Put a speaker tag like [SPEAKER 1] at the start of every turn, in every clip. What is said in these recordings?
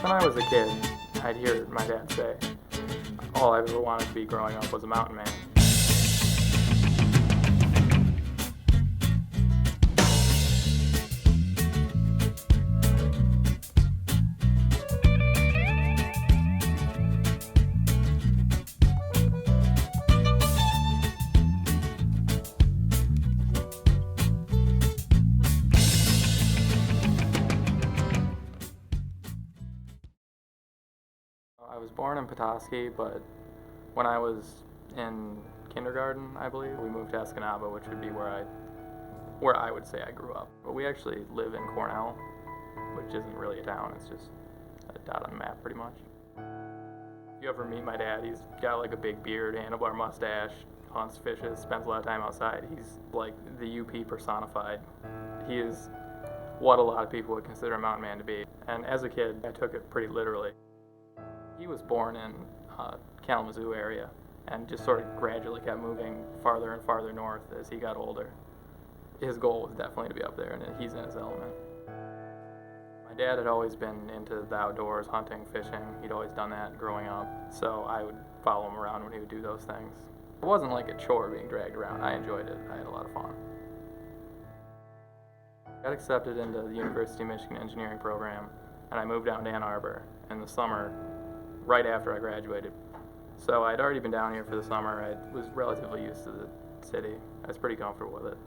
[SPEAKER 1] When I was a kid, I'd hear my dad say, all I ever wanted to be growing up was a mountain man. I was born in Petoskey, but when I was in kindergarten, I believe, we moved to Escanaba, which would be where I would say I grew up. But we actually live in Cornell, which isn't really a town, it's just a dot on the map pretty much. If you ever meet my dad, he's got like a big beard, handlebar mustache, hunts, fishes, spends a lot of time outside. He's like the UP personified. He is what a lot of people would consider a mountain man to be. And as a kid, I took it pretty literally. He was born in Kalamazoo area and just sort of gradually kept moving farther and farther north as he got older. His goal was definitely to be up there, and he's in his element. My dad had always been into the outdoors, hunting, fishing. He'd always done that growing up, so I would follow him around when he would do those things. It wasn't like a chore being dragged around. I enjoyed it. I had a lot of fun. I got accepted into the University of Michigan engineering program, and I moved down to Ann Arbor in the summer right after I graduated. So I'd already been down here for the summer. I was relatively used to the city. I was pretty comfortable with it.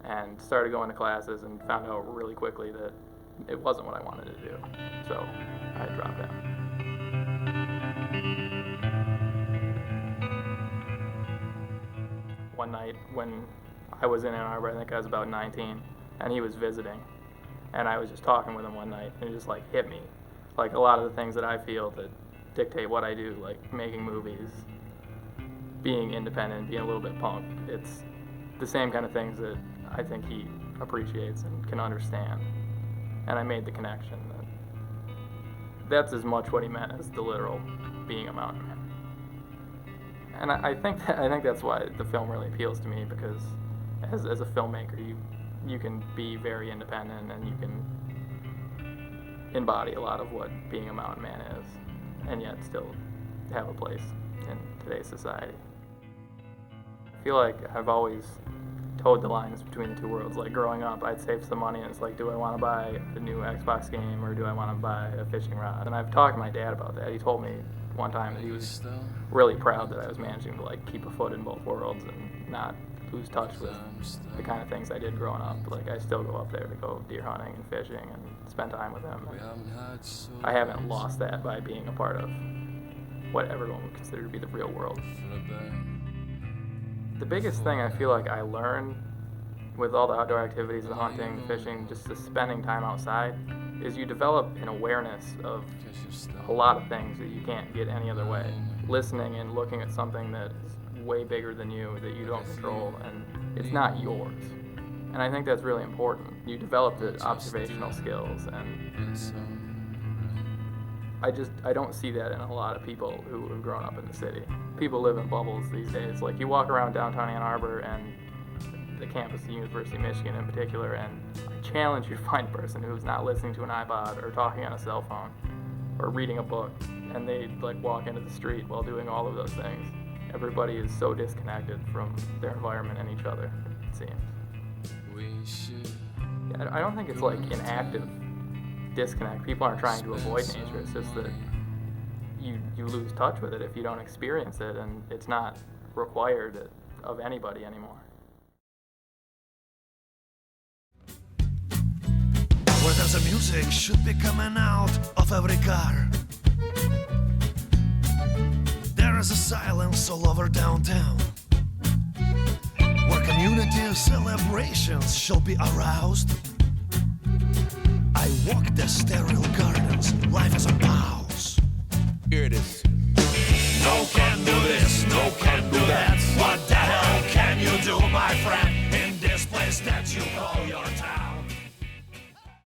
[SPEAKER 1] And started going to classes and found out really quickly that it wasn't what I wanted to do. So I dropped out. One night when I was in Ann Arbor, I think I was about 19, and he was visiting. And I was just talking with him one night, and it just like hit me. Like a lot of the things that I feel that dictate what I do, like making movies, being independent, being a little bit punk. It's the same kind of things that I think he appreciates and can understand. And I made the connection that that's as much what he meant as the literal being a mountain man. And I think that's why the film really appeals to me, because as a filmmaker, you can be very independent and you can embody a lot of what being a mountain man is, and yet still have a place in today's society. I feel like I've always towed the lines between the two worlds. Like growing up, I'd save some money and it's like, do I want to buy a new Xbox game or do I want to buy a fishing rod? And I've talked to my dad about that. He told me one time that he was really proud that I was managing to like keep a foot in both worlds and not lose touch with the kind of things I did growing up. Like I still go up there to go deer hunting and fishing and spend time with him. And I haven't lost that by being a part of what everyone would consider to be the real world. The biggest thing I feel like I learned with all the outdoor activities, the hunting, fishing, just the spending time outside, is you develop an awareness of a lot of things that you can't get any other way. Listening and looking at something that is way bigger than you, that you don't control, and it's not yours. And I think that's really important. You develop the observational skills, and I don't see that in a lot of people who have grown up in the city. People live in bubbles these days. Like you walk around downtown Ann Arbor and the campus of the University of Michigan in particular, and I challenge you to find a person who's not listening to an iPod or talking on a cell phone or reading a book, and they like walk into the street while doing all of those things. Everybody is so disconnected from their environment and each other, it seems. Yeah, I don't think it's like an active disconnect. People aren't trying to avoid nature. It's just that you lose touch with it if you don't experience it, and it's not required of anybody anymore.
[SPEAKER 2] Where there's a music should be coming out of every car. There is a silence all over downtown, where community celebrations shall be aroused. I walk the sterile gardens, life is a pause.
[SPEAKER 3] Here it is.
[SPEAKER 2] No can do this, no can do that.